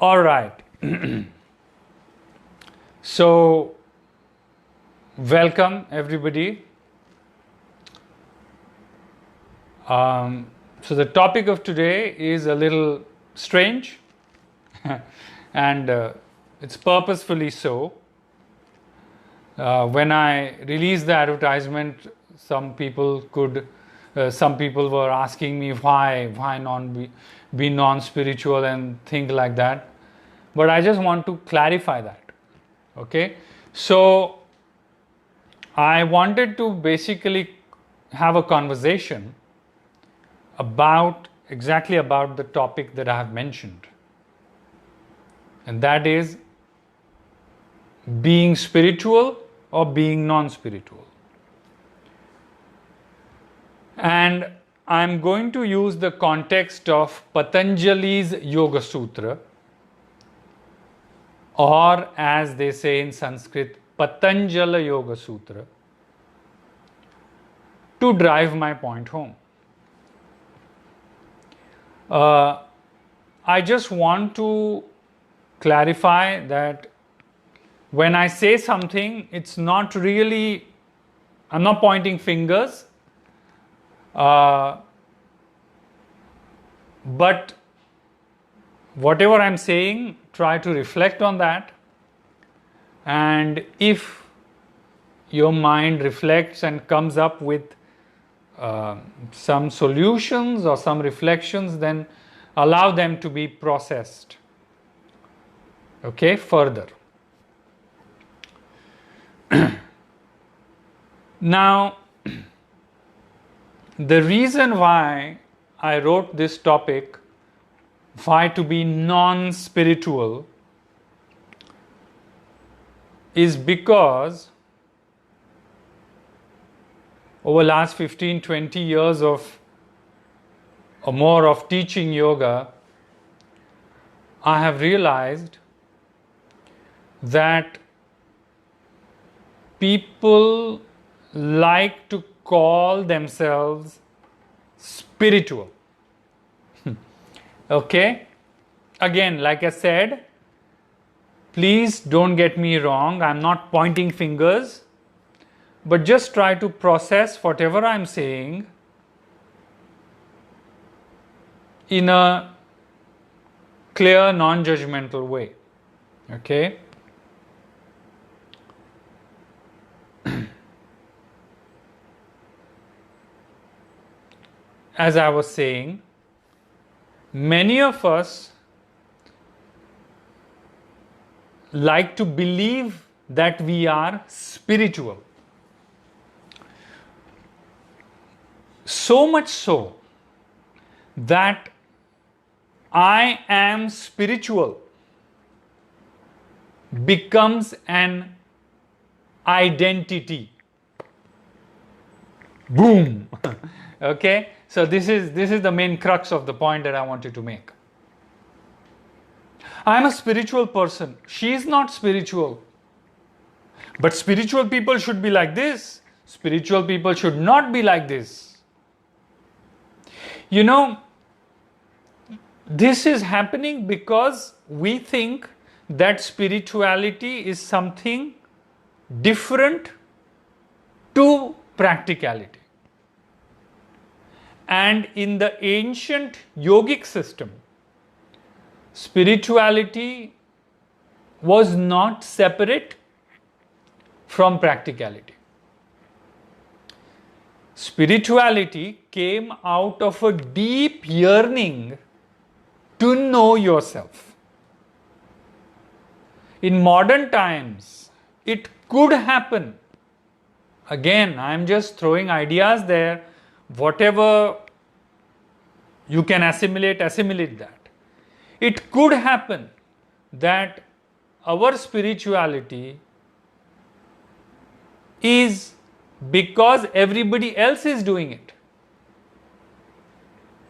All right. So, welcome everybody. So, the topic of today is a little strange and it's purposefully so. When I released the advertisement, some people were asking me why be non-spiritual and things like that. But I just want to clarify that. Okay, so I wanted to basically have a conversation exactly about the topic that I have mentioned, and that is being spiritual or being non-spiritual. And I'm going to use the context of Patanjali's Yoga Sutra, or as they say in Sanskrit, Patanjala Yoga Sutra, to drive my point home. I just want to clarify that when I say something, it's not really, I'm not pointing fingers, but whatever I'm saying, try to reflect on that. And if your mind reflects and comes up with some solutions or some reflections, then allow them to be processed. Okay, further. Now, the reason why I wrote this topic, why to be non-spiritual, is because over last 15-20 years or more of teaching yoga, I have realized that people like to call themselves spiritual. Okay? Again, like I said, please don't get me wrong, I'm not pointing fingers, but just try to process whatever I'm saying in a clear, non-judgmental way. Okay? As I was saying, many of us like to believe that we are spiritual. So much so that I am spiritual becomes an identity. Boom. Okay, so this is the main crux of the point that I wanted to make. I am a spiritual person. She is not spiritual. But spiritual people should be like this. Spiritual people should not be like this. You know, this is happening because we think that spirituality is something different to practicality. And in the ancient yogic system, spirituality was not separate from practicality. Spirituality came out of a deep yearning to know yourself. In modern times, it could happen. Again, I am just throwing ideas there. Whatever you can assimilate that. It could happen that our spirituality is because everybody else is doing it.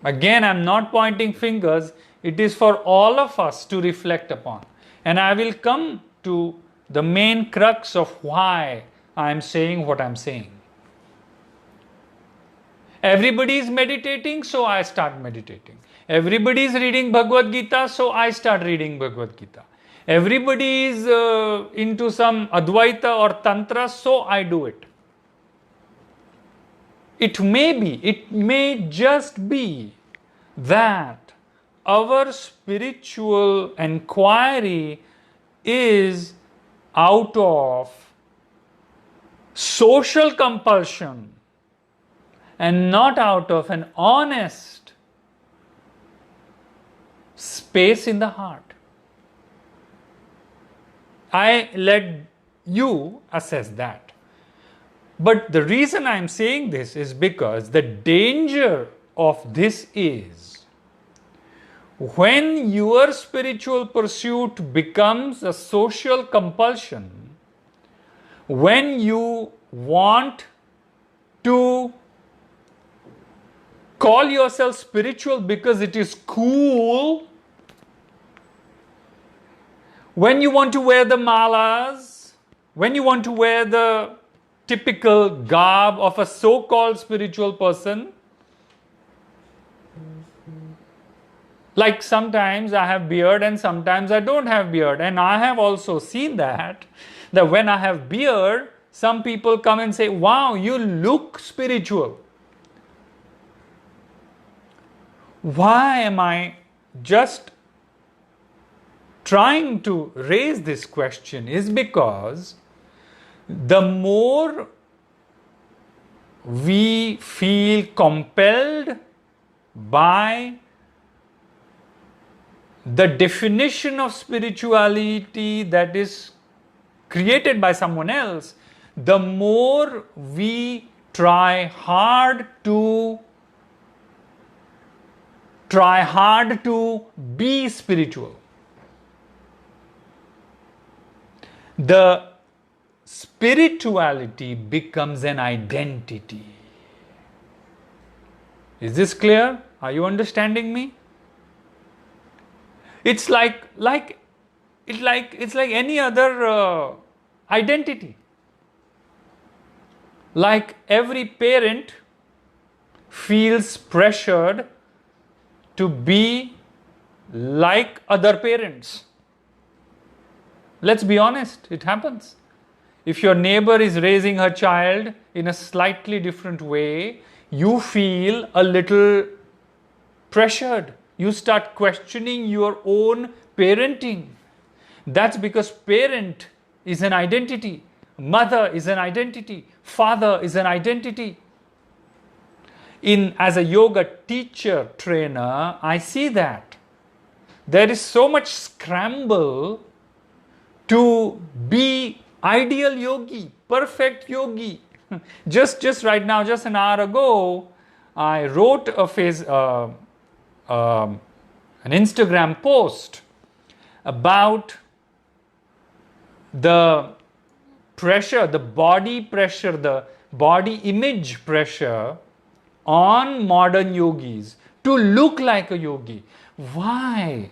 Again, I am not pointing fingers. It is for all of us to reflect upon. And I will come to the main crux of why I am saying what I am saying. Everybody is meditating, so I start meditating. Everybody is reading Bhagavad Gita, so I start reading Bhagavad Gita. Everybody is into some Advaita or Tantra, so I do it. It may just be that our spiritual inquiry is out of social compulsion and not out of an honest space in the heart. I let you assess that. But the reason I am saying this is because the danger of this is when your spiritual pursuit becomes a social compulsion, when you want to call yourself spiritual because it is cool, when you want to wear the malas, when you want to wear the typical garb of a so-called spiritual person, like sometimes I have beard and sometimes I don't have beard, and I have also seen that when I have beard, some people come and say, wow, you look spiritual. Why am I just trying to raise this question is because the more we feel compelled by the definition of spirituality that is created by someone else, the more we try hard to be spiritual. The spirituality becomes an identity. Is this clear? Are you understanding me? It's like any other identity. Like every parent feels pressured to be like other parents. Let's be honest, it happens. If your neighbor is raising her child in a slightly different way, you feel a little pressured. You start questioning your own parenting. That's because parent is an identity, mother is an identity, father is an identity. As a yoga teacher, trainer, I see that. There is so much scramble to be ideal yogi, perfect yogi. Just right now, just an hour ago, I wrote an Instagram post about the pressure, the body pressure, the body image pressure on modern yogis to look like a yogi. Why?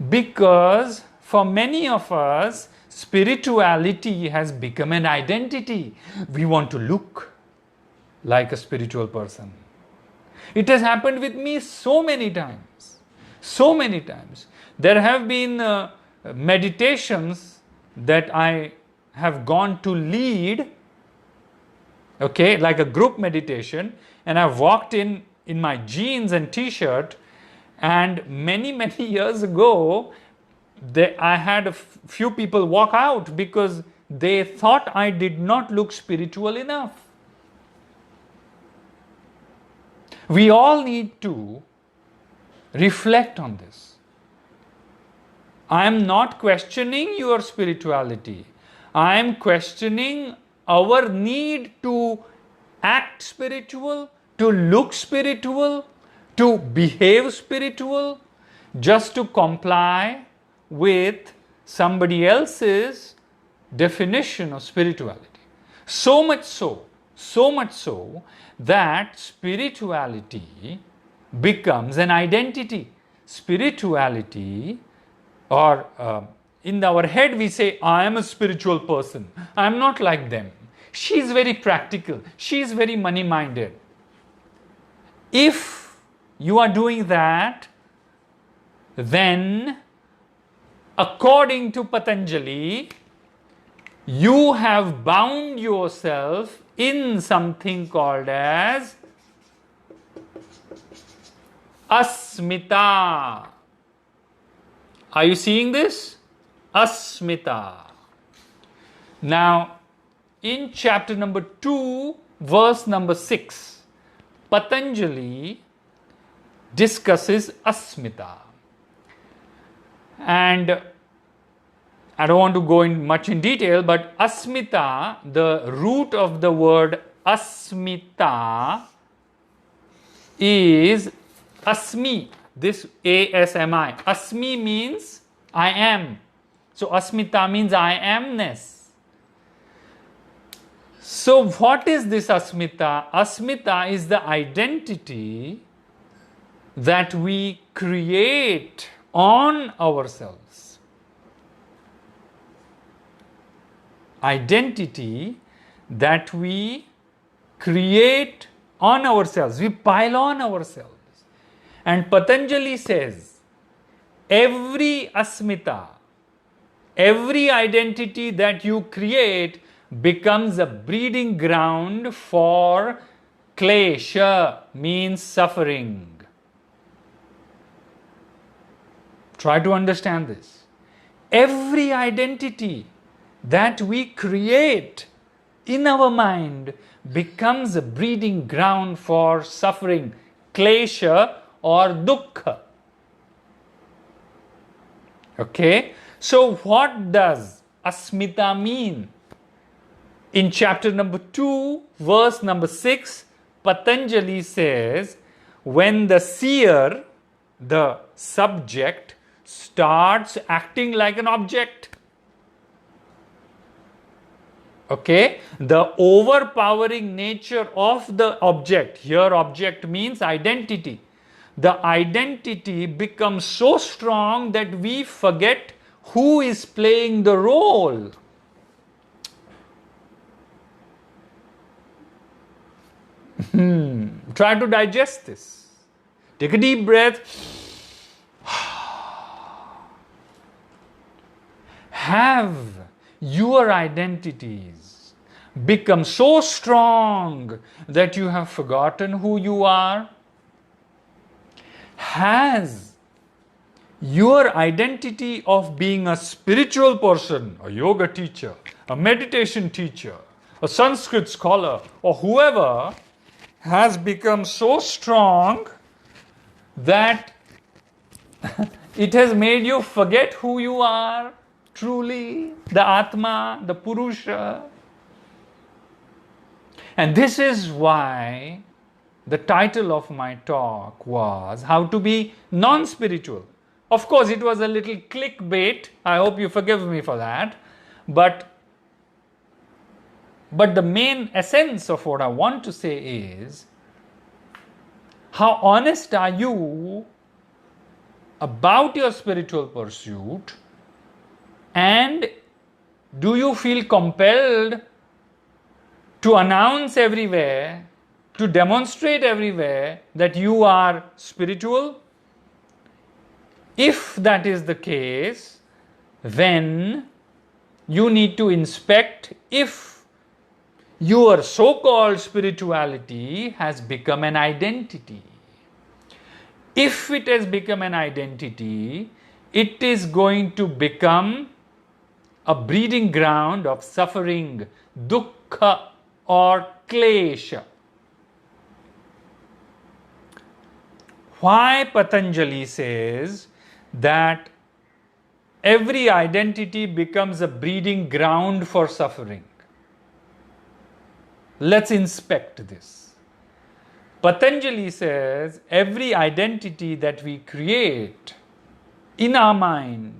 Because for many of us, spirituality has become an identity. We want to look like a spiritual person. It has happened with me so many times. So many times. There have been meditations that I have gone to lead, okay, like a group meditation, and I've walked in my jeans and t-shirt, and many years ago, I had a few people walk out because they thought I did not look spiritual enough. We all need to reflect on this. I am not questioning your spirituality. I am questioning our need to act spiritual, to look spiritual, to behave spiritual, just to comply with somebody else's definition of spirituality. So much so that spirituality becomes an identity. Spirituality, or in our head we say, I am a spiritual person. I am not like them. She is very practical. She is very money-minded. If you are doing that, then according to Patanjali, you have bound yourself in something called as asmita. Are you seeing this? Asmita. Now, in chapter number 2, verse number 6, Patanjali discusses asmita. And I don't want to go in much in detail, but asmita, the root of the word asmita is asmi. This ASMI. Asmi means I am. So asmita means I amness. So what is this asmita? Asmita is the identity that we create on ourselves. Identity that we create on ourselves. We pile on ourselves. And Patanjali says, every asmita, every identity that you create becomes a breeding ground for klesha, means suffering. Try to understand this. Every identity that we create in our mind becomes a breeding ground for suffering, klesha or dukkha. Okay? So what does asmita mean? In chapter number 2, verse number 6, Patanjali says, when the seer, the subject, starts acting like an object, okay, the overpowering nature of the object, here object means identity, the identity becomes so strong that we forget who is playing the role. Try to digest this. Take a deep breath. Have your identities become so strong that you have forgotten who you are? Has your identity of being a spiritual person, a yoga teacher, a meditation teacher, a Sanskrit scholar, or whoever, has become so strong that it has made you forget who you are truly, the Atma, the Purusha. And this is why the title of my talk was How to Be Non-Spiritual. Of course, it was a little clickbait. I hope you forgive me for that. But the main essence of what I want to say is, how honest are you about your spiritual pursuit, and do you feel compelled to announce everywhere, to demonstrate everywhere that you are spiritual? If that is the case, then you need to inspect if your so-called spirituality has become an identity. If it has become an identity, it is going to become a breeding ground of suffering, dukkha or klesha. Why Patanjali says that every identity becomes a breeding ground for suffering? Let's inspect this. Patanjali says every identity that we create in our mind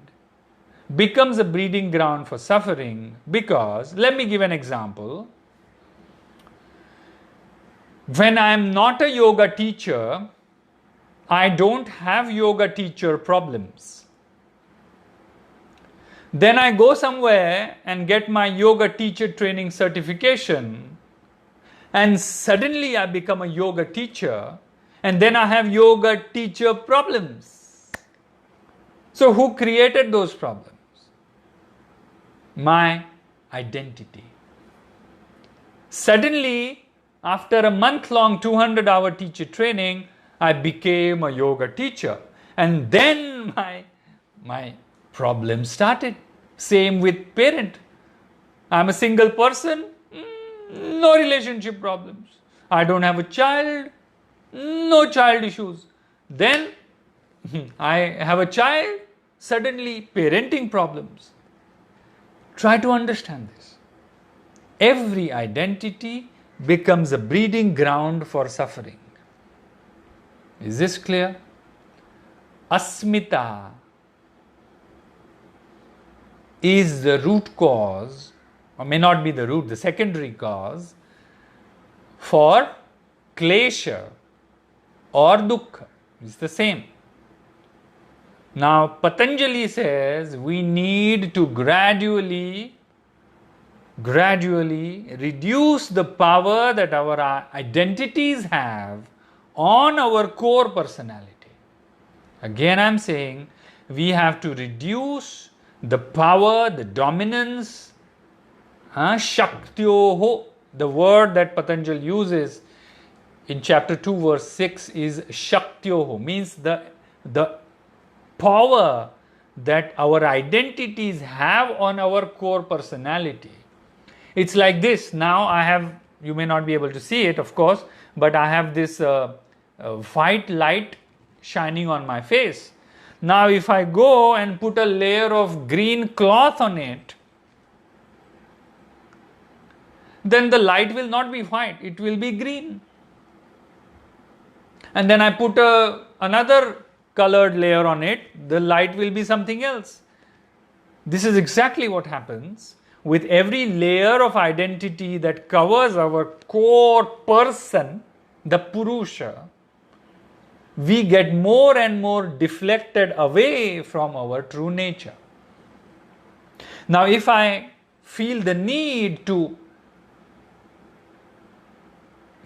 becomes a breeding ground for suffering because, let me give an example. When I am not a yoga teacher, I don't have yoga teacher problems. Then I go somewhere and get my yoga teacher training certification, and suddenly I become a yoga teacher, And then I have yoga teacher problems. So who created those problems? My identity. Suddenly, after a month-long 200-hour teacher training, I became a yoga teacher. And then my problem started. Same with parent. I'm a single person, no relationship problems. I don't have a child, no child issues. Then I have a child, suddenly parenting problems. Try to understand this. Every identity becomes a breeding ground for suffering. Is this clear? Asmita is the root cause, or may not be the root, the secondary cause for klesha or dukkha. It's the same. Now, Patanjali says we need to gradually reduce the power that our identities have on our core personality. Again, I'm saying we have to reduce the power, the dominance, Shaktyoho. The word that Patanjali uses in chapter 2, verse 6 is Shaktyoho, means the power that our identities have on our core personality. It's like this. Now I have, you may not be able to see it, of course, but I have this white light shining on my face. Now if I go and put a layer of green cloth on it, then the light will not be white, it will be green. And then I put another colored layer on it, the light will be something else. This is exactly what happens with every layer of identity that covers our core person, the Purusha. We get more and more deflected away from our true nature. Now, if I feel the need to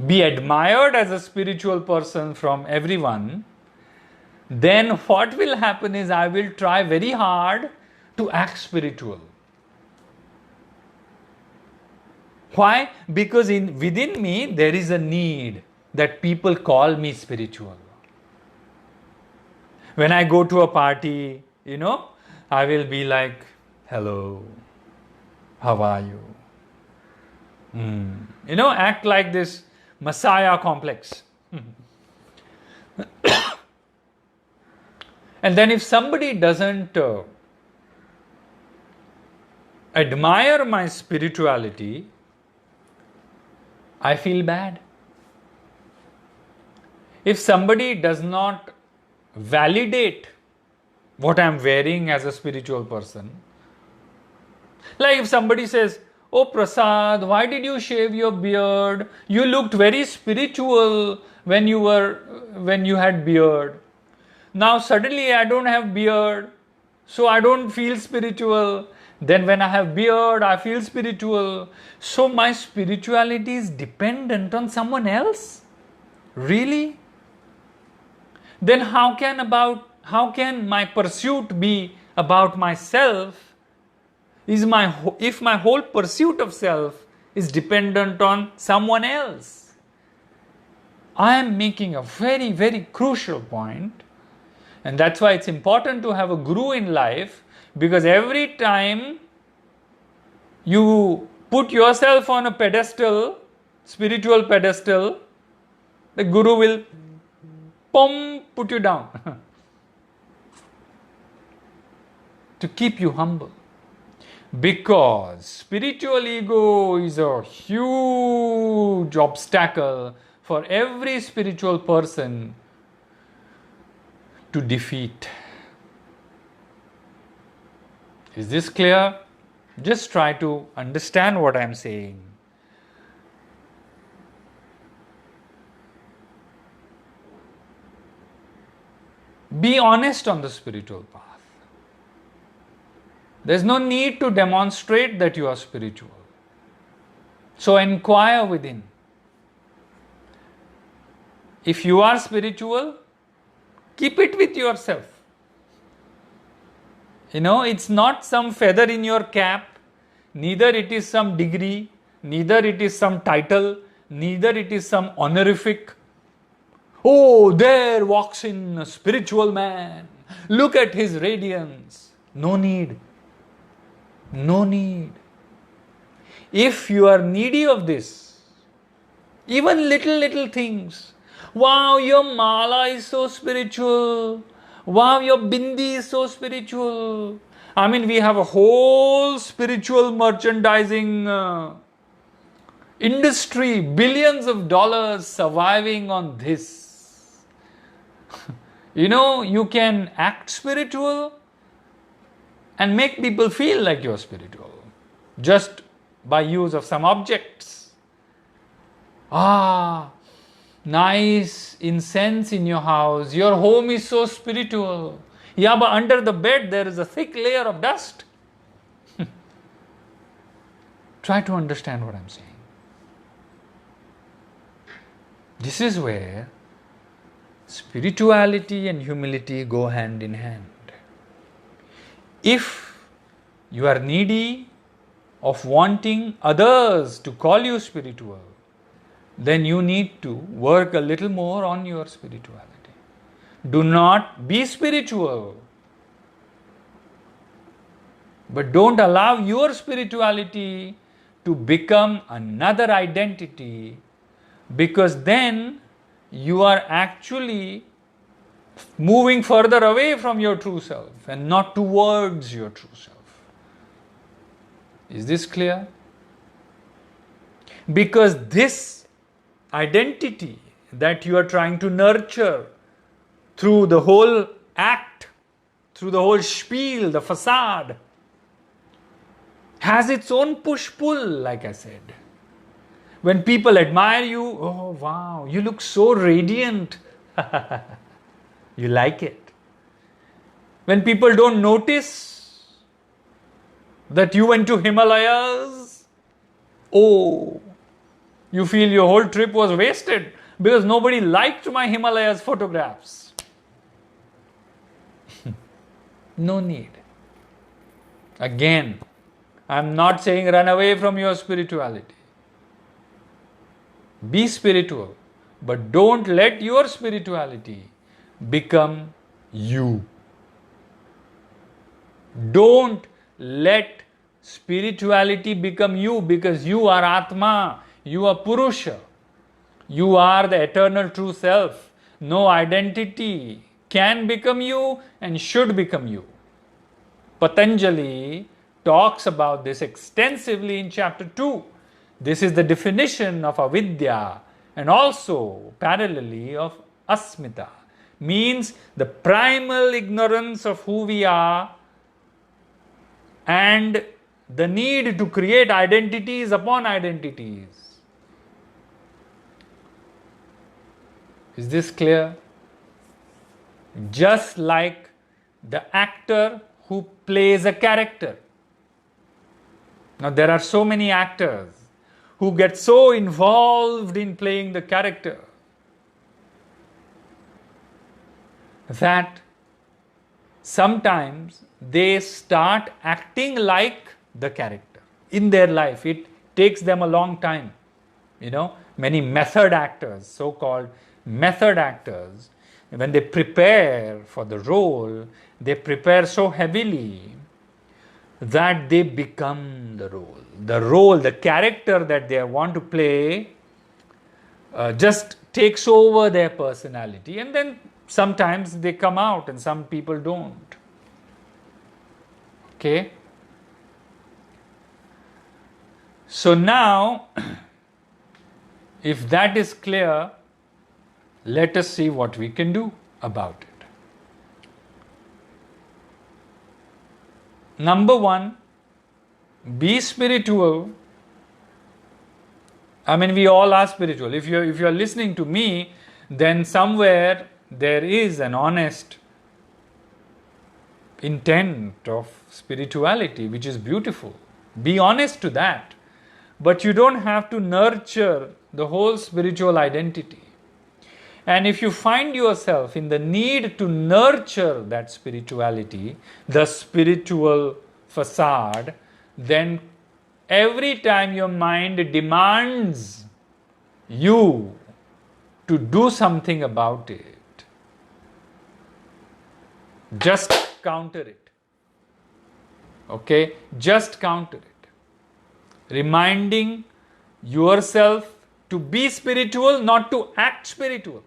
be admired as a spiritual person from everyone, then what will happen is I will try very hard to act spiritual. Why? Because within me there is a need that people call me spiritual. When I go to a party, I will be like, hello, how are you? Act like this Messiah complex. And then if somebody doesn't admire my spirituality, I feel bad. If somebody does not validate what I am wearing as a spiritual person, like if somebody says, "Oh Prasad, why did you shave your beard? You looked very spiritual when you had beard. Now suddenly I don't have beard, so I don't feel spiritual. Then when I have beard, I feel spiritual. So my spirituality is dependent on someone else? Really? Then how can my pursuit be about myself? If my whole pursuit of self is dependent on someone else?" I am making a very, very crucial point, and that's why it's important to have a guru in life, because every time you put yourself on a pedestal, spiritual pedestal, the guru will put you down to keep you humble. Because spiritual ego is a huge obstacle for every spiritual person to defeat. Is this clear? Just try to understand what I am saying. Be honest on the spiritual path. There's no need to demonstrate that you are spiritual. So inquire within. If you are spiritual, keep it with yourself. It's not some feather in your cap, neither it is some degree, neither it is some title, neither it is some honorific. Oh, there walks in a spiritual man. Look at his radiance. No need. No need. If you are needy of this, even little things, wow, your mala is so spiritual. Wow, your bindi is so spiritual. I mean, we have a whole spiritual merchandising industry, billions of dollars surviving on this. You can act spiritual and make people feel like you're spiritual just by use of some objects. Nice incense in your house. Your home is so spiritual. Yeah, but under the bed there is a thick layer of dust. Try to understand what I'm saying. This is where spirituality and humility go hand in hand. If you are needy of wanting others to call you spiritual, then you need to work a little more on your spirituality. Do not be spiritual, but don't allow your spirituality to become another identity, because then you are actually moving further away from your true self and not towards your true self. Is this clear? Because this identity that you are trying to nurture through the whole act, through the whole spiel, the facade, has its own push-pull, like I said. When people admire you, oh wow, you look so radiant. You like it. When people don't notice that you went to Himalayas, oh, you feel your whole trip was wasted because nobody liked my Himalayas photographs. No need. Again, I'm not saying run away from your spirituality. Be spiritual, but don't let your spirituality become you. Don't let spirituality become you, because you are Atma, you are Purusha, you are the eternal true self. No identity can become you and should become you. Patanjali talks about this extensively in chapter 2. This is the definition of avidya and also parallelly of asmita. Means the primal ignorance of who we are and the need to create identities upon identities. Is this clear? Just like the actor who plays a character. Now there are so many actors who get so involved in playing the character that sometimes they start acting like the character in their life. It takes them a long time. Many method actors, so-called method actors, when they prepare for the role, they prepare so heavily that they become the role. The role, the character that they want to play just takes over their personality, and then sometimes they come out and some people don't. Okay? So now, if that is clear, let us see what we can do about it. Number one, be spiritual. I mean, we all are spiritual. If you're listening to me, then somewhere there is an honest intent of spirituality, which is beautiful. Be honest to that. But you don't have to nurture the whole spiritual identity. And if you find yourself in the need to nurture that spirituality, the spiritual facade, then every time your mind demands you to do something about it, just counter it. Okay? Just counter it. Reminding yourself to be spiritual, not to act spiritual.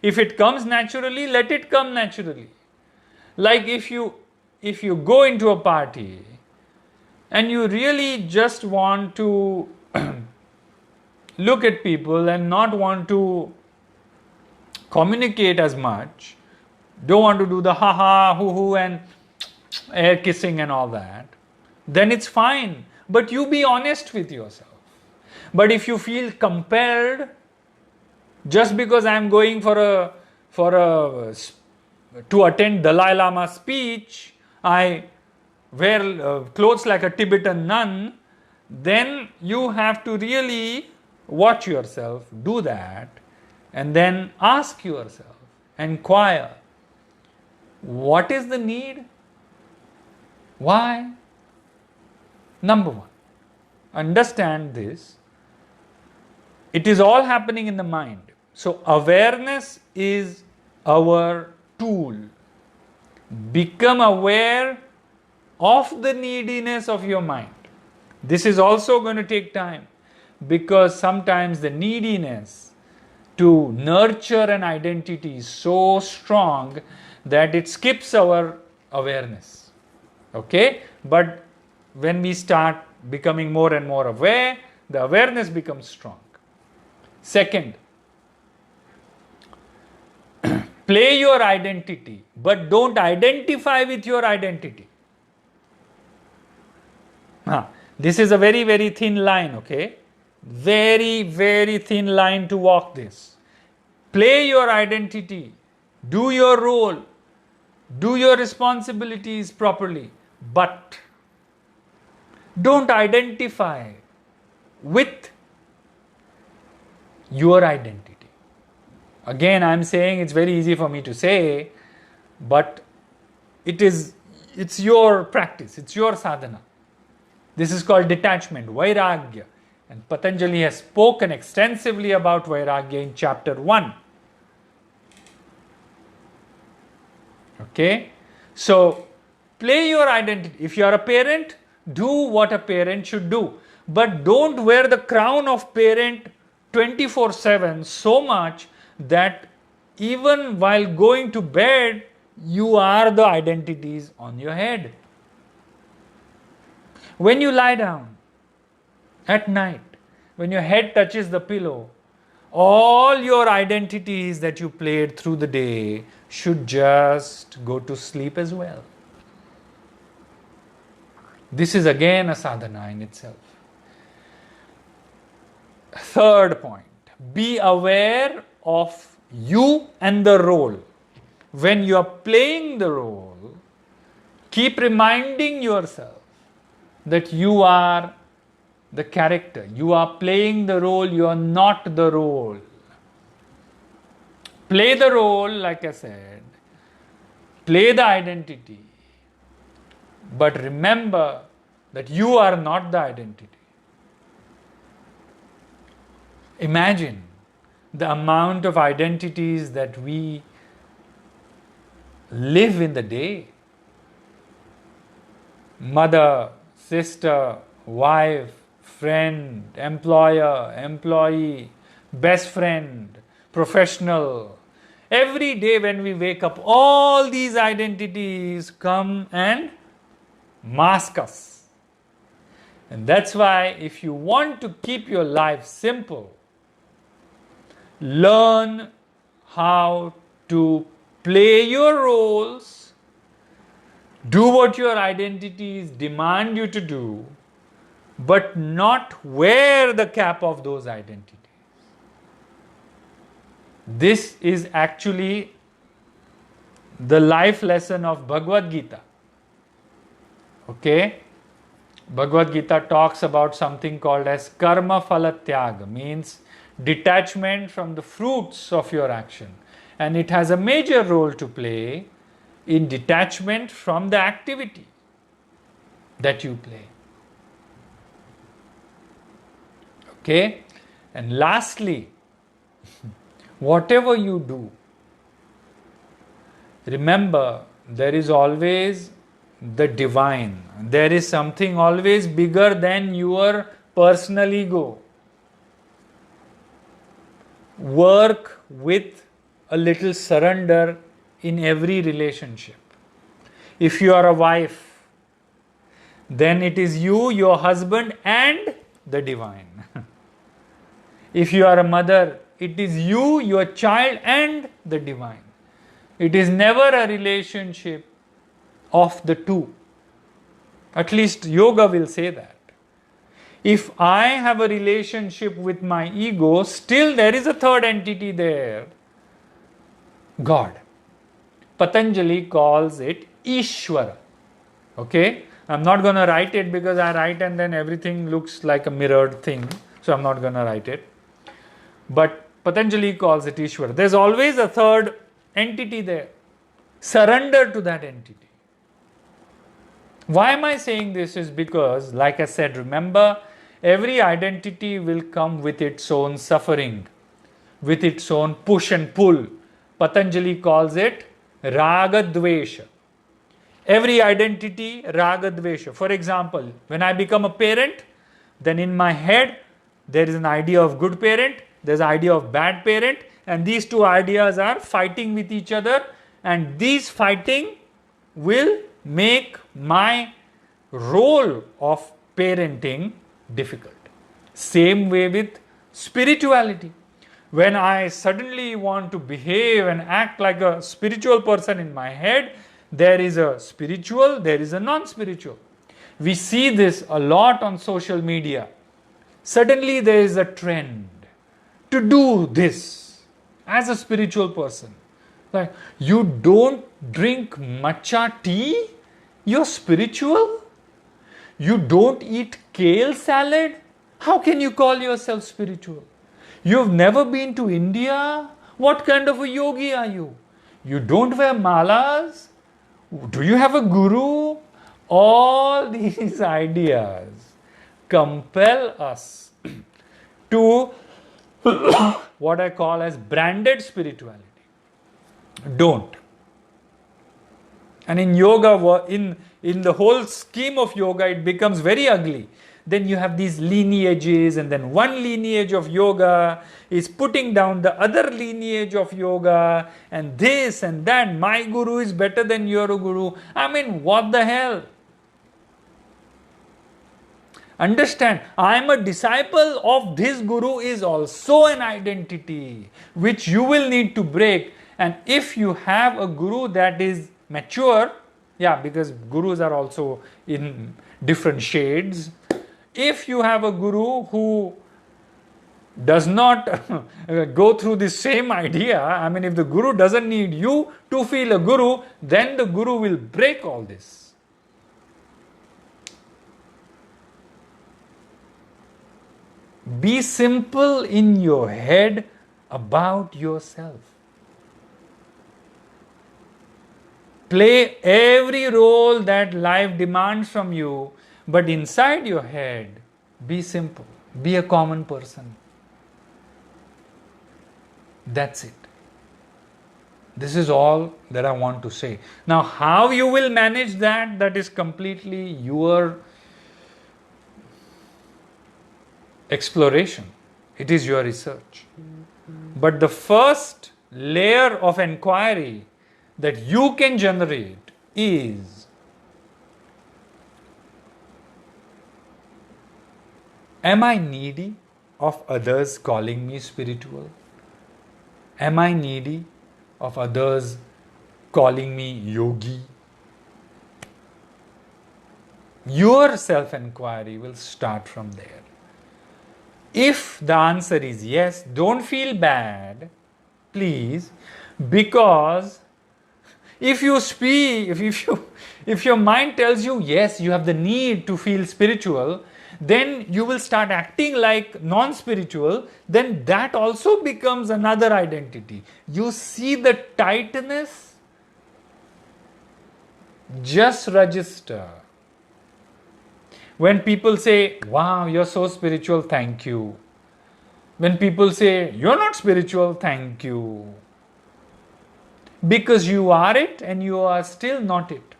If it comes naturally, let it come naturally. Like if you go into a party and you really just want to look at people and not want to communicate as much, don't want to do the ha ha, hoo hoo and air kissing and all that, then it's fine. But you be honest with yourself. But if you feel compelled, just because I am going to attend Dalai Lama's speech, I wear clothes like a Tibetan nun, then you have to really watch yourself, do that, and then ask yourself, inquire, what is the need? Why? Number one, understand this. It is all happening in the mind. So awareness is our tool. Become aware of the neediness of your mind. This is also going to take time, because sometimes the neediness to nurture an identity is so strong that it skips our awareness. Okay? But when we start becoming more and more aware, the awareness becomes strong. Second, play your identity, but don't identify with your identity. This is a very, very thin line, okay? Very, very thin line to walk this. Play your identity, do your role, do your responsibilities properly, but don't identify with your identity. Again, I am saying it's very easy for me to say, but it's your practice, it's your sadhana. This is called detachment, vairagya. And Patanjali has spoken extensively about vairagya in chapter 1. Okay? So, play your identity. If you are a parent, do what a parent should do. But don't wear the crown of parent 24/7 so much that even while going to bed, you are the identities on your head. When you lie down at night, when your head touches the pillow, all your identities that you played through the day should just go to sleep as well. This is again a sadhana in itself. Third point, be aware of you and the role. When you are playing the role, keep reminding yourself that you are the character. You are playing the role, you are not the role. Play the role, like I said. Play the identity. But remember that you are not the identity. Imagine the amount of identities that we live in the day. Mother, sister, wife, friend, employer, employee, best friend, professional. Every day when we wake up, all these identities come and mask us. And that's why if you want to keep your life simple, learn how to play your roles, do what your identities demand you to do, but not wear the cap of those identities. This is actually the life lesson of Bhagavad Gita. Okay? Bhagavad Gita talks about something called as karma phala tyaga, means detachment from the fruits of your action. And it has a major role to play in detachment from the activity that you play. Okay? And lastly, whatever you do, remember there is always the divine. There is something always bigger than your personal ego. Work with a little surrender in every relationship. If you are a wife, then it is you, your husband, and the divine. If you are a mother, it is you, your child, and the divine. It is never a relationship of the two. At least yoga will say that. If I have a relationship with my ego, still there is a third entity there, God. Patanjali calls it Ishvara. Okay? I'm not going to write it because I write and then everything looks like a mirrored thing. So I'm not going to write it. But Patanjali calls it Ishvara. There's always a third entity there. Surrender to that entity. Why am I saying this is because, like I said, remember, every identity will come with its own suffering, with its own push and pull. Patanjali calls it Raga Dvesha. Every identity, Raga Dvesha. For example, when I become a parent, then in my head, there is an idea of good parent, there's an idea of bad parent, and these two ideas are fighting with each other, and these fighting will make my role of parenting difficult. Same way with spirituality. When I suddenly want to behave and act like a spiritual person in my head, there is a spiritual, there is a non-spiritual. We see this a lot on social media. Suddenly there is a trend to do this as a spiritual person. Like, you don't drink matcha tea? You're spiritual? You don't eat kale salad? How can you call yourself spiritual? You've never been to India? What kind of a yogi are you? You don't wear malas? Do you have a guru? All these ideas compel us to what I call as branded spirituality. Don't. And in yoga, in the whole scheme of yoga, it becomes very ugly. Then you have these lineages, and then one lineage of yoga is putting down the other lineage of yoga, and this and that. My guru is better than your guru. I mean, what the hell? Understand, I am a disciple of this guru is also an identity which you will need to break. And if you have a guru that is mature, because gurus are also in different shades. If you have a guru who does not go through the same idea, I mean, if the guru doesn't need you to feel a guru, then the guru will break all this. Be simple in your head about yourself. Play every role that life demands from you, but inside your head, be simple. Be a common person. That's it. This is all that I want to say. Now, how you will manage that, that is completely your exploration. It is your research. But the first layer of inquiry that you can generate is, am I needy of others calling me spiritual? Am I needy of others calling me yogi? Your self-inquiry will start from there. If the answer is yes, don't feel bad, please, because if you speak, if your mind tells you yes, you have the need to feel spiritual, then you will start acting like non-spiritual, then that also becomes another identity. You see the tightness? Just register. When people say, wow, you're so spiritual, thank you. When people say, you're not spiritual, thank you. Because you are it and you are still not it.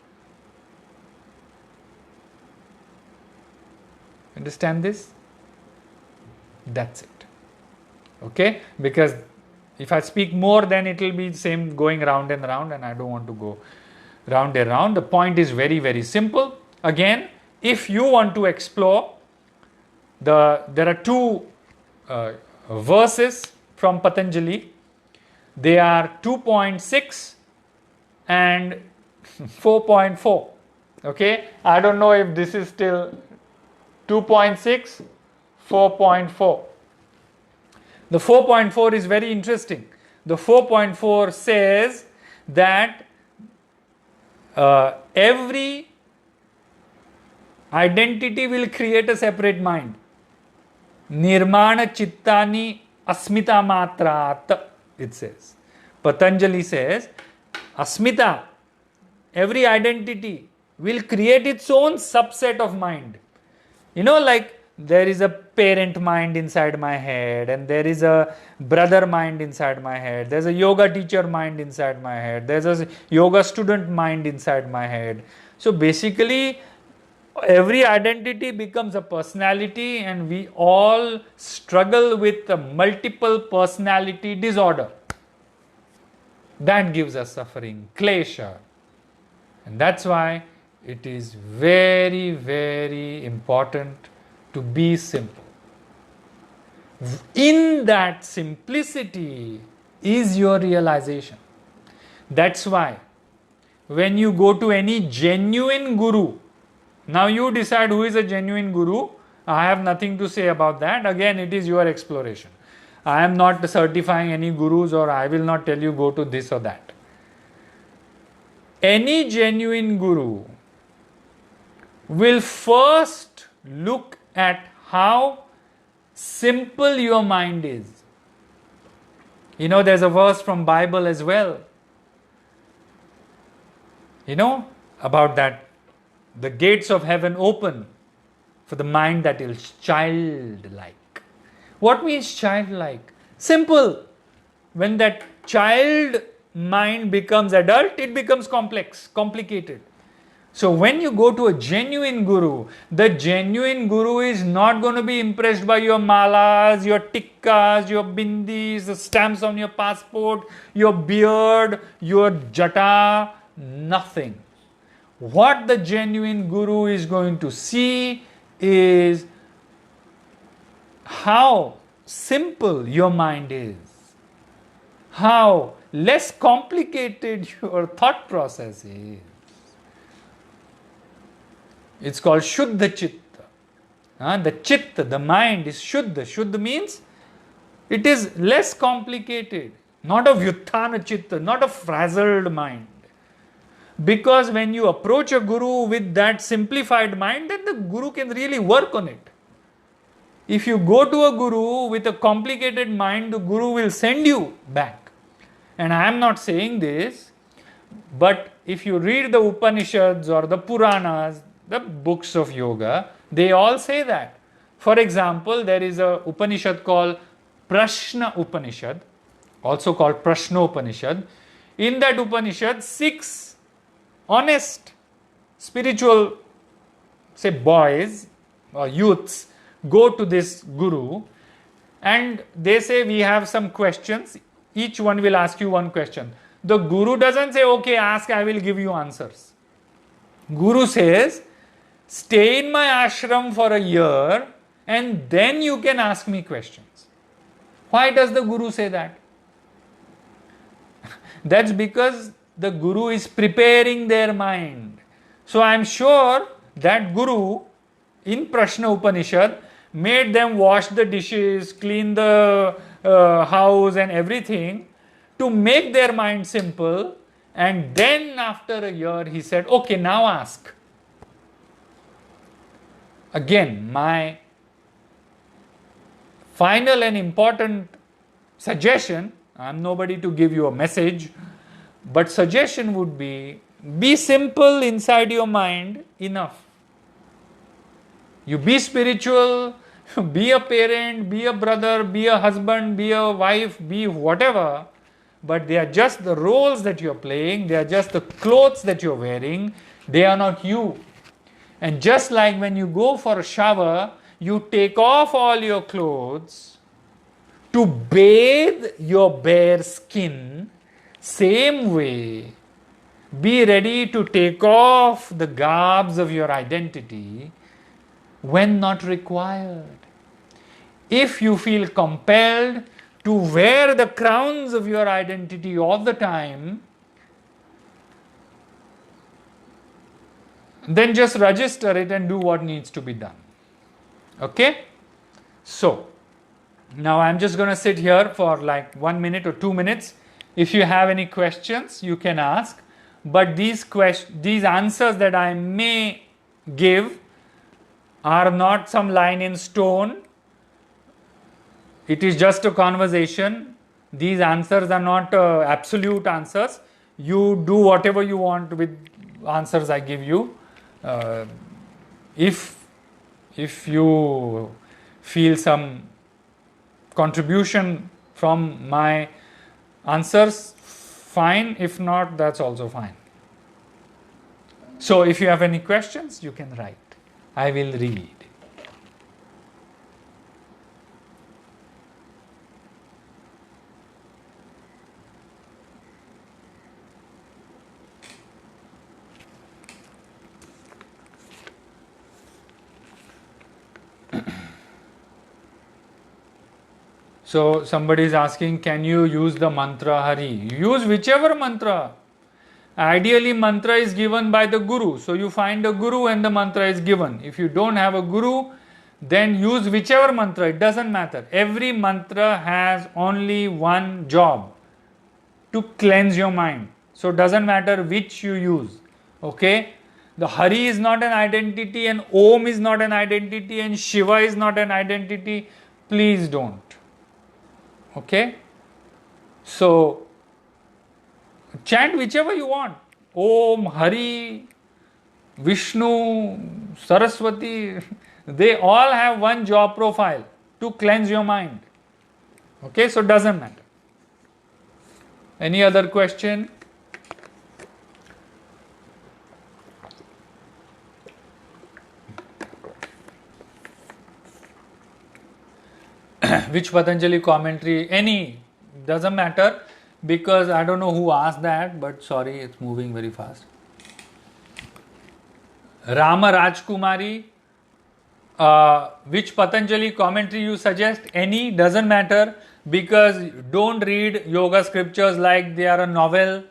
Understand this? That's it. Okay? Because if I speak more, then it will be same going round and round, and I don't want to go round and round. The point is very, very simple. Again, if you want to explore, there are two verses from Patanjali. They are 2.6 and 4.4. Okay? I don't know if this is still 2.6, 4.4. The 4.4 is very interesting. The 4.4 says that every identity will create a separate mind. Nirmana chittani asmita matrat, it says. Patanjali says, asmita, every identity will create its own subset of mind. You know, like there is a parent mind inside my head, and there is a brother mind inside my head, there's a yoga teacher mind inside my head, there's a yoga student mind inside my head. So basically, every identity becomes a personality, and we all struggle with a multiple personality disorder. That gives us suffering, klesha. And that's why it is very, very important to be simple. In that simplicity is your realization. That's why when you go to any genuine guru, now you decide who is a genuine guru. I have nothing to say about that. Again, it is your exploration. I am not certifying any gurus, or I will not tell you go to this or that. Any genuine guru will first look at how simple your mind is. You know, there's a verse from Bible as well. You know, about that. The gates of heaven open for the mind that is childlike. What means childlike? Simple. When that child mind becomes adult, it becomes complex, complicated. So when you go to a genuine guru, the genuine guru is not going to be impressed by your malas, your tikkas, your bindis, the stamps on your passport, your beard, your jata, nothing. What the genuine guru is going to see is how simple your mind is, how less complicated your thought process is. It's called Shuddha Chitta. The Chitta, the mind is Shuddha. Shuddha means it is less complicated, not a Vyuthana Chitta, not a frazzled mind. Because when you approach a guru with that simplified mind, then the guru can really work on it. If you go to a guru with a complicated mind, the guru will send you back. And I am not saying this, but if you read the Upanishads or the Puranas, the books of yoga, they all say that. For example, there is a Upanishad called Prashna Upanishad, also called Prashna Upanishad. In that Upanishad, 6 honest spiritual, say, boys or youths go to this guru and they say, we have some questions. Each one will ask you one question. The guru doesn't say, okay, ask, I will give you answers. Guru says, stay in my ashram for a year and then you can ask me questions. Why does the guru say that? That's because the guru is preparing their mind. So I am sure that guru in Prashna Upanishad made them wash the dishes, clean the house and everything to make their mind simple. And then after a year he said, okay, now ask. Again, my final and important suggestion, I'm nobody to give you a message, but suggestion would be simple inside your mind enough. You be spiritual, be a parent, be a brother, be a husband, be a wife, be whatever, but they are just the roles that you're playing, they are just the clothes that you're wearing, they are not you. And just like when you go for a shower, you take off all your clothes to bathe your bare skin, same way, be ready to take off the garbs of your identity when not required. If you feel compelled to wear the crowns of your identity all the time, then just register it and do what needs to be done. Okay? So, now I'm just going to sit here for like 1 minute or 2 minutes. If you have any questions, you can ask. But these answers that I may give are not some line in stone. It is just a conversation. These answers are not absolute answers. You do whatever you want with answers I give you. If you feel some contribution from my answers, fine. If not, that's also fine. So if you have any questions, you can write. I will read. So somebody is asking, can you use the mantra Hari? Use whichever mantra. Ideally, mantra is given by the Guru. So you find a Guru and the mantra is given. If you don't have a Guru, then use whichever mantra. It doesn't matter. Every mantra has only one job: to cleanse your mind. So it doesn't matter which you use. Okay? The Hari is not an identity, and Om is not an identity, and Shiva is not an identity. Please don't. Okay? So, chant whichever you want. Om, Hari, Vishnu, Saraswati, they all have one job profile: to cleanse your mind. Okay? So, it doesn't matter. Any other question? Which Patanjali commentary? Any, doesn't matter, because I don't know who asked that, but sorry, it's moving very fast. Rama Rajkumari, which Patanjali commentary you suggest? Any, doesn't matter, because don't read yoga scriptures like they are a novel.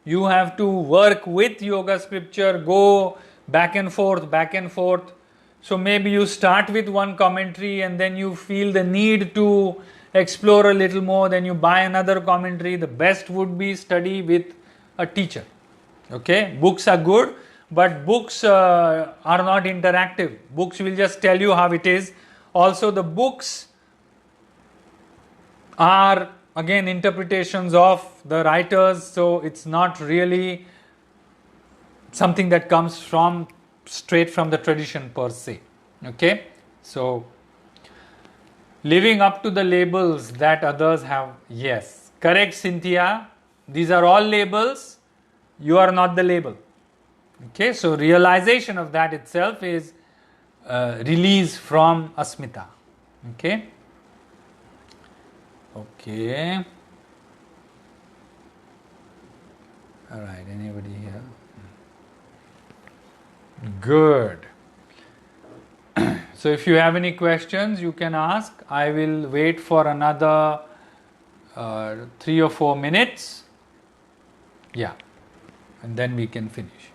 You have to work with yoga scripture, go back and forth, back and forth. So maybe you start with one commentary and then you feel the need to explore a little more, then you buy another commentary. The best would be study with a teacher. Okay, books are good, but books are not interactive. Books will just tell you how it is. Also, the books are again interpretations of the writers, so it's not really something that comes from straight from the tradition per se. Okay, so living up to the labels that others have. Yes, correct, Cynthia. These are all labels. You are not the label. Okay, so realization of that itself is release from asmita. Okay. Okay. All right. Anybody here? Good. So if you have any questions, you can ask. I will wait for another 3 or 4 minutes. Yeah. And then we can finish.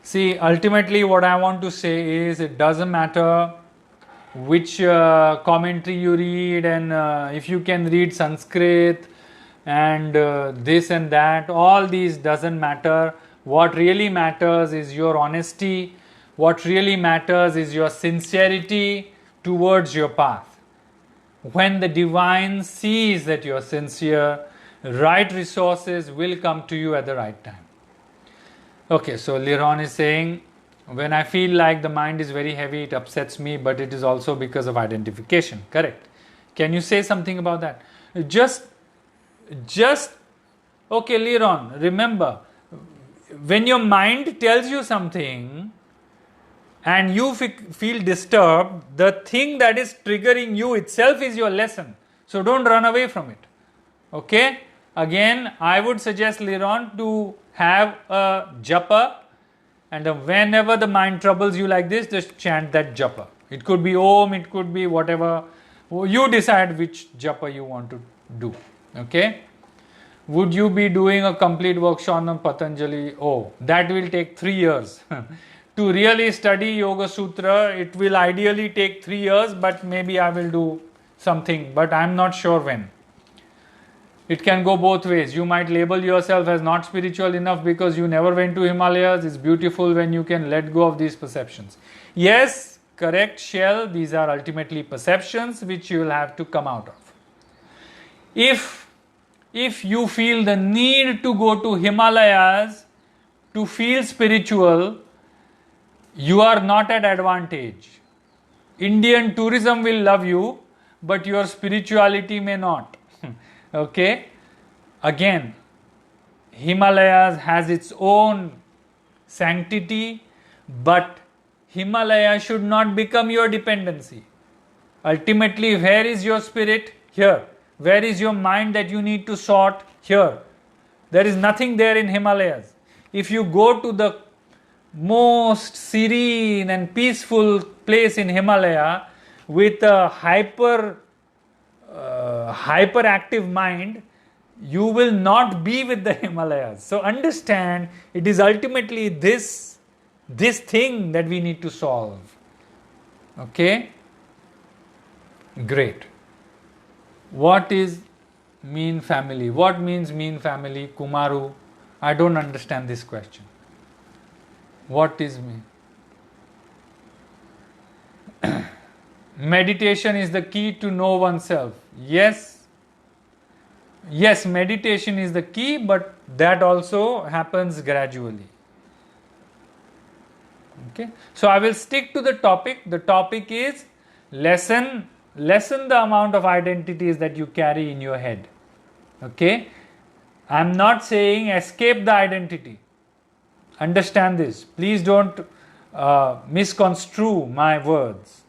See, ultimately what I want to say is, it doesn't matter which commentary you read, and if you can read Sanskrit, and this and that. All these doesn't matter. What really matters is your honesty. What really matters is your sincerity towards your path. When the divine sees that you're sincere, right resources will come to you at the right time. Okay, so Liron is saying, when I feel like the mind is very heavy, it upsets me, but it is also because of identification. Correct. Can you say something about that? Just okay, Liron, remember, when your mind tells you something and you feel disturbed, the thing that is triggering you itself is your lesson. So don't run away from it. Okay? Again, I would suggest, Liron, to have a japa, and whenever the mind troubles you like this, just chant that japa. It could be Om, it could be whatever. You decide which japa you want to do. Okay? Would you be doing a complete workshop on Patanjali? Oh, that will take 3 years. To really study Yoga Sutra, it will ideally take 3 years, but maybe I will do something, but I'm not sure when. It can go both ways. You might label yourself as not spiritual enough because you never went to Himalayas. It's beautiful when you can let go of these perceptions. Yes, correct, Shell. These are ultimately perceptions which you will have to come out of. If you feel the need to go to Himalayas to feel spiritual, you are not at advantage. Indian tourism will love you, but your spirituality may not. Okay? Again, Himalayas has its own sanctity, but Himalaya should not become your dependency. Ultimately, where is your spirit? Here. Where is your mind that you need to sort? Here. There is nothing there in Himalayas. If you go to the most serene and peaceful place in Himalaya with a hyperactive mind, you will not be with the Himalayas. So understand, it is ultimately this thing that we need to solve. Okay? Great. What is mean family? What means mean family? Kumaru, I don't understand this question. What is mean? Meditation is the key to know oneself. Yes, meditation is the key, but that also happens gradually. Okay, so I will stick to the topic. The topic is lessen the amount of identities that you carry in your head. Okay, I am not saying escape the identity. Understand this. Please don't misconstrue my words.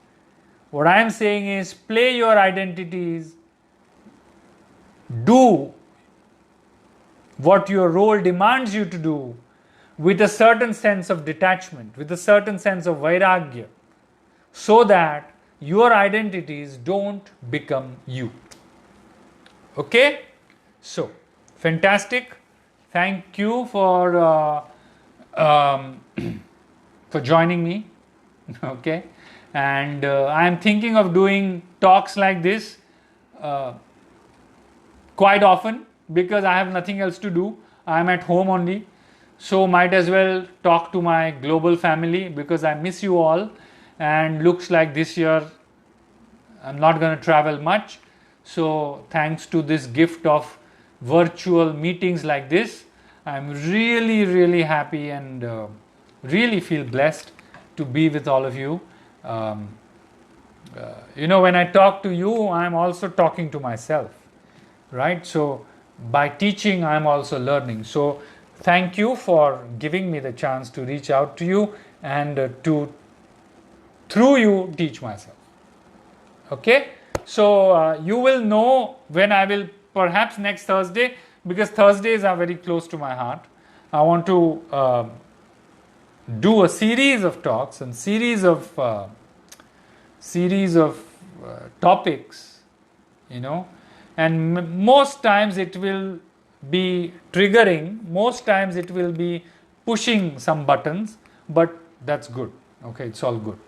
What I am saying is play your identities, do what your role demands you to do with a certain sense of detachment, with a certain sense of vairagya, so that your identities don't become you. Okay? So, fantastic. Thank you for joining me. Okay? And I am thinking of doing talks like this quite often because I have nothing else to do. I am at home only. So might as well talk to my global family because I miss you all. And looks like this year I'm not going to travel much. So thanks to this gift of virtual meetings like this, I'm really, really happy and really feel blessed to be with all of you. When I talk to you, I'm also talking to myself, right? So by teaching, I'm also learning. So thank you for giving me the chance to reach out to you and to, through you, teach myself. Okay? So you will know when I will, perhaps next Thursday, because Thursdays are very close to my heart. I want to do a series of talks and series of topics, and most times it will be triggering, most times it will be pushing some buttons, but that's good. Okay, it's all good.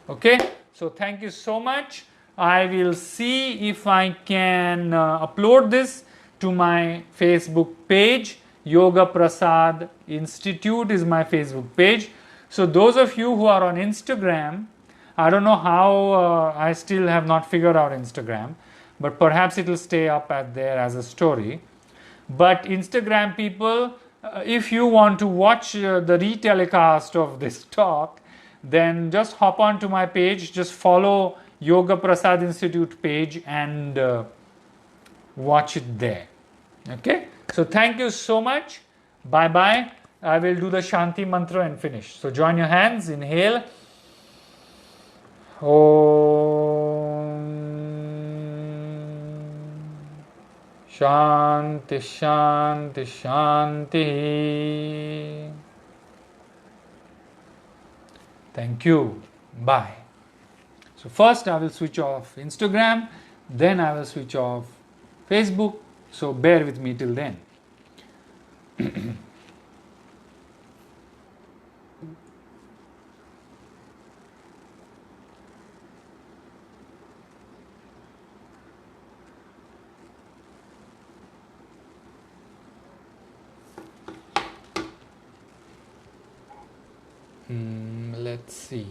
Okay, so thank you so much. I will see if I can upload this to my Facebook page. Yoga Prasad Institute is my Facebook page. So those of you who are on Instagram, I don't know how, I still have not figured out Instagram, but perhaps it will stay up at there as a story. But Instagram people, if you want to watch the retelecast of this talk, then just hop on to my page, just follow Yoga Prasad Institute page and watch it there. Okay, so thank you so much. Bye bye. I will do the Shanti mantra and finish. So join your hands, inhale. Om Shanti Shanti Shanti. Thank you. Bye. So first I will switch off Instagram, then I will switch off Facebook. So bear with me till then. Let's see.